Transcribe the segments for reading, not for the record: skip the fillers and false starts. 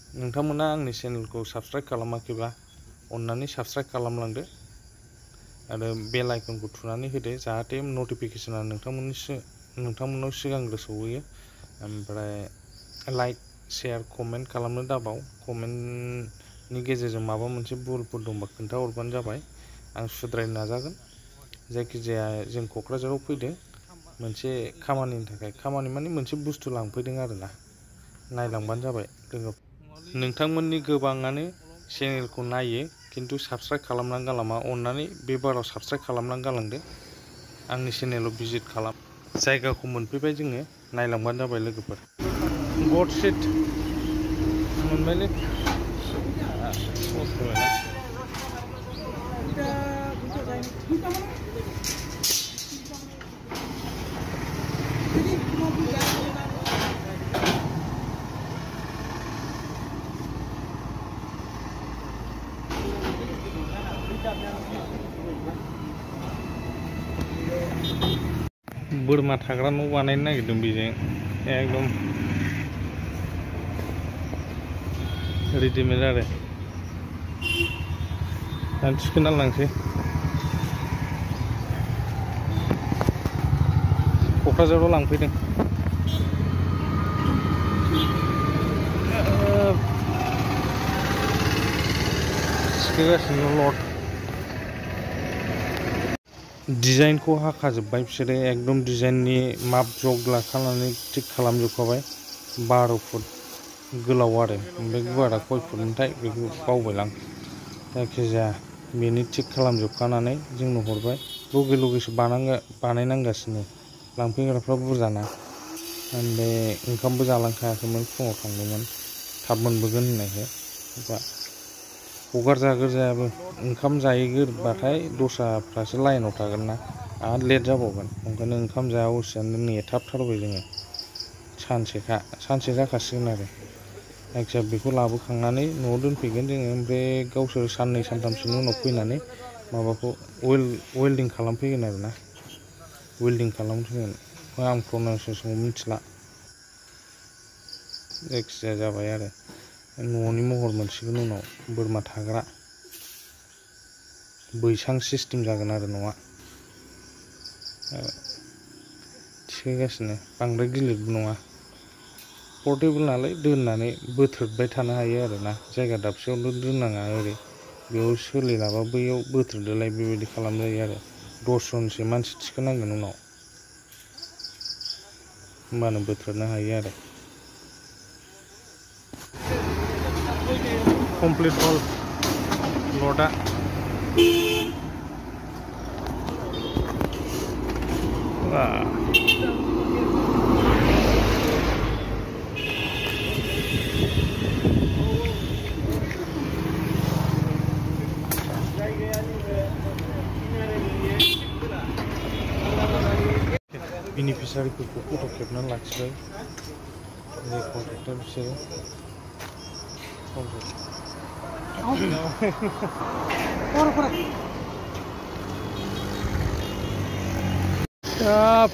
नोंथांमोना आंनि चेनेलखौ साबस्क्राइब खालामाखैबा अन्नानै साबस्क्राइब खालामलांदो आरो बेल आइकनखौ थुनानै होदो जाहाथे नटिफिकेसना नोंथांमोननाव सिगांग्रो सौहैयो। ओमफ्राय लाइक शेयार कमेन्ट खालामनो दाबाव। कमेन्टनि गेजेरजों माबा मोनसे भुलफोर दंबा खोन्थाहरबानो जाबाय, आं सुद्रायनो नाजागोन। जायखिजाया जों क'क्राझाराव फैदों मोनसे खामानिनि थाखाय, खामानि माने मोनसे बुस्थु लांफैदों आरोना, नायलांबानो जाबाय। नोंथांमोननि गोबाङानो चेनेलखौ नायो खिन्थु साबस्क्राइब खालामनानै गालामा। अन्नानै बे बाराव साबस्क्राइब खालामनानै गालांदो, आंनि चेनेलाव भिजिट खालाम। जायगाखौ मोनफैबाय जोङो, नायलांबानो जाबाय लोगोफोर। गड सिट मोनबायलै। बोरमा थाग्रा न' बानायनो नागिरदों बेजों एकदम रेडिमेड आरो। आं थिखोना लांसै। क'क्राझाराव लांफैदों। थिखोगासिनो लड। डिजाइनखौ हाखाजोब्बाय बिसोरो, एकदम डिजाइननि माप जग लाखानानै थिक खालामजोबखाबाय। 12 फुट गोलाव आरो, ओमफ्राय गुवारा खय फुटमोनथाय बेखौ बावबायलां। जायखिजाया बेनि थिक खालामजोबखानानै जोंनो हरबाय। लगे लगेसो बानायनांगासिनो, लांफैग्राफ्रा बुरजाना। ओमफ्राय ओंखामबो जालांखायाखैमोन, फुङाव थांदोंमोन थाब मोनबोगोन होननायखाय। हगारजागोरजायाबो ओंखाम जाहैगोरबाथाय दस्राफ्रासो लाइनाव थागोन ना, आरो लेट जाबावगोन। ओंखायनो ओंखाम जायावसियानो नेथाबथारबाय जोङो। सानसे जाखासिगोन आरो। जायखिजाया बेखौ लाबोखांनानै न'आव दोनफैगोन जोङो। ओमफ्राय गावसोर साननै सानथामसोनि उनाव फैनानै माबाखौ वेल्डिं खालामफैगोन आरोना, वेल्डिं खालामफैगोन। आं प्रनाउन्सियेसनखौ मिथिला। जायखिजाया जाबाय आरो। न'नि महर मोनसिगोन उनाव। बोरमा थाग्रा बैसां सिस्टेम जागोन आरो न'आ। थिखोगासिनो, बांद्राय गिलिरबो नङा। पर्टेबोल नालाय दोननानै बोथ्रोदबाय थानो हायो आरोना। जायगा दाबसेयावल' दोननाङा, ओरै बेयाव सोलिलाबा बैयाव बोथ्रोदोलाय, बेबायदि खालामजायो आरो। 10 जनसो मानसि थिखोनांगोन उनाव, होमबानो बोथ्रोदनो हायो आरो। कमप्लिट हल लडआ। बेनिफिसारिफोरखौ फट' खेबनानै लाखिबाय। जे कन्ट्रेक्टर बिसोरो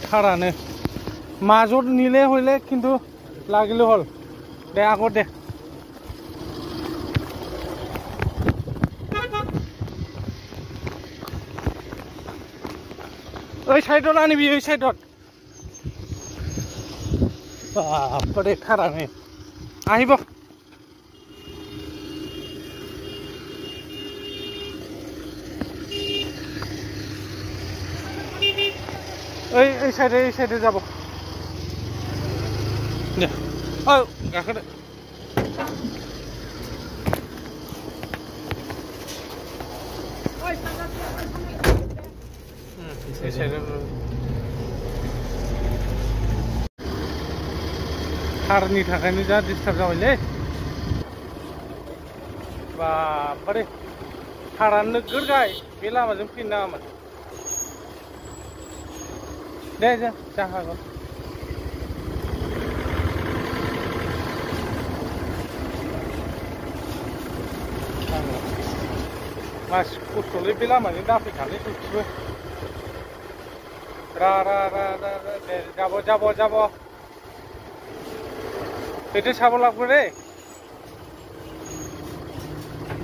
थारानो মাজত নিলে হইলে কিন্তু লাগিলে হল। দে আগত দে। ওই সাইডত আনিবি, ওই সাইডত। বাপরে থারানে আহিব। এই সাইডে যাব। দে ও গাখোদে। এই সাইডে थारनि थाखायनो जा डिस्टार्ब जाबायलै। बापरे थारानो नोगोर गाय, बे लामाजों फैनो नाङामोन। दे जा हागौ। मानसि खस्थ'लै बे लामाजों दाफैखालै सयथिबो। दे যাব। এতে চাব লাগবে রে।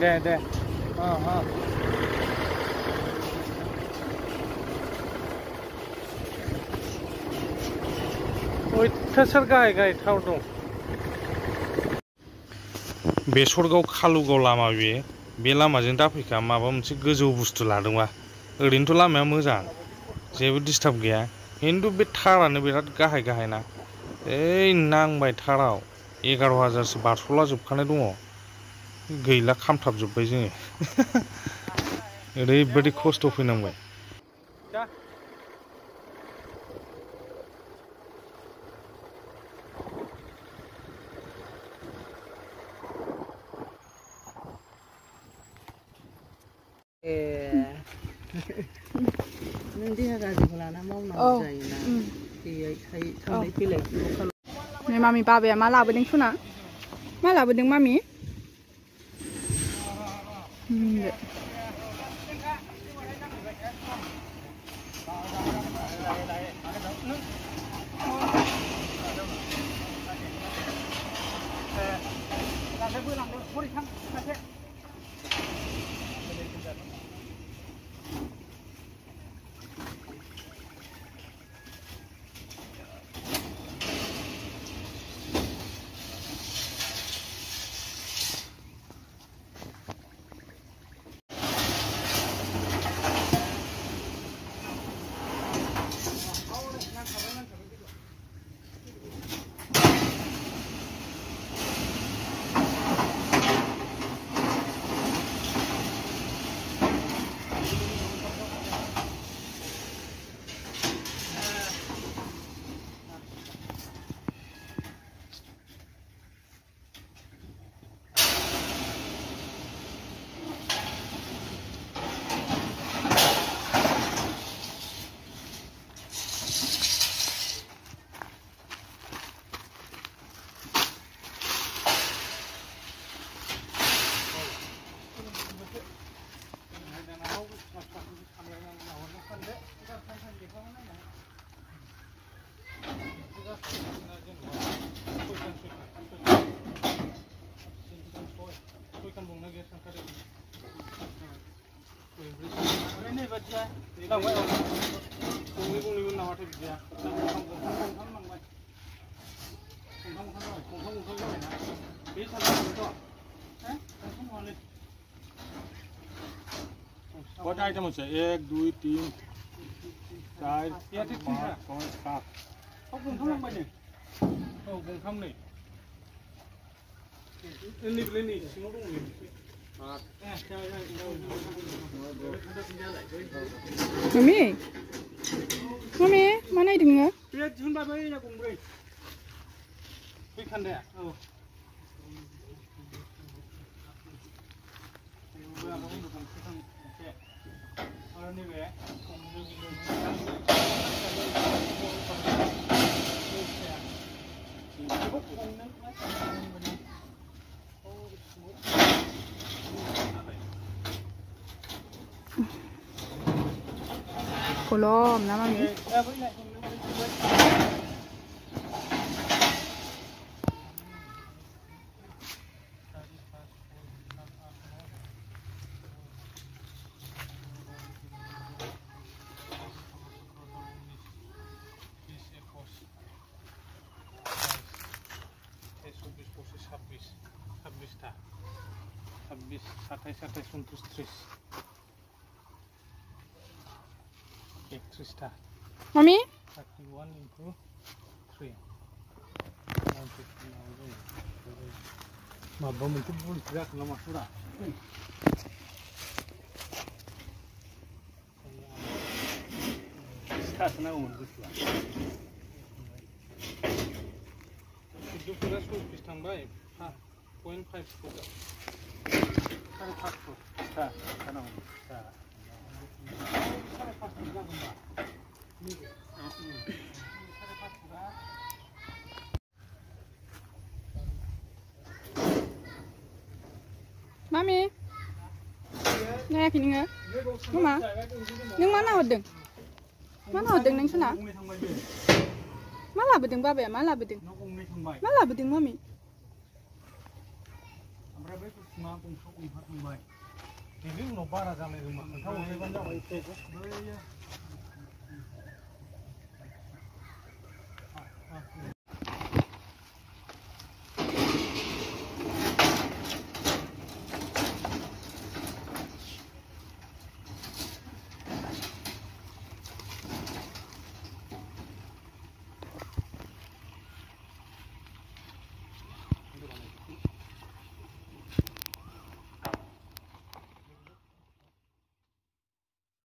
दे अयथासार गाहाय थाव दं बेसरगाव खालुगाव लामा बे लामाजों दाफैखा माबा मोनसे गोजौ बुस्थु लादोंबा ओरैनोथ' लामाया मोजां जेबो डिस्टार्ब गैया खिन्थु बे थारानो बिराद गाहाय ना ओइ नांबाय थाराव 11,000सो बारस'ला जोबखानाय दङ गैला खामथाबजोब्बाय जोङो ओरैबायदि खस्थ' फैनांबाय नों देहा गाज्रिखौ लाना मावनांगौ जायोना थांलाय फैलाय मामि बाबाया मा लाबोदों सना मा लाबोदों mummy What item is it? 1, 2, 3, 4, 5, 6, 7. Không cùng không bao nhiêu? Không cùng không này. Lên đi, nó đúng rồi. Mami, mana itu nggak? Dia cuma bayi nak kumpulan. Ikan dia. Oh. Kolom, nama mi? Mami? 31 into 3. Mabah mungkin boleh tidak nama surah. Sekarang nak umur berapa? Itu sudah sudah tambah. 0.5 sudah. Kalau 4 sudah. Karena sudah. Mami, nggak yakin nggak? Mama, neng mana hodeng? Mana hodeng neng sana? Malah bedeng babe, malah bedeng. Malah bedeng mami. ओमफ्राय बै गुसुङा गंफा थांबाय बेनि उनाव बारा जालायदोंमोन खोन्थाहरलायबानो जाबाय बैयो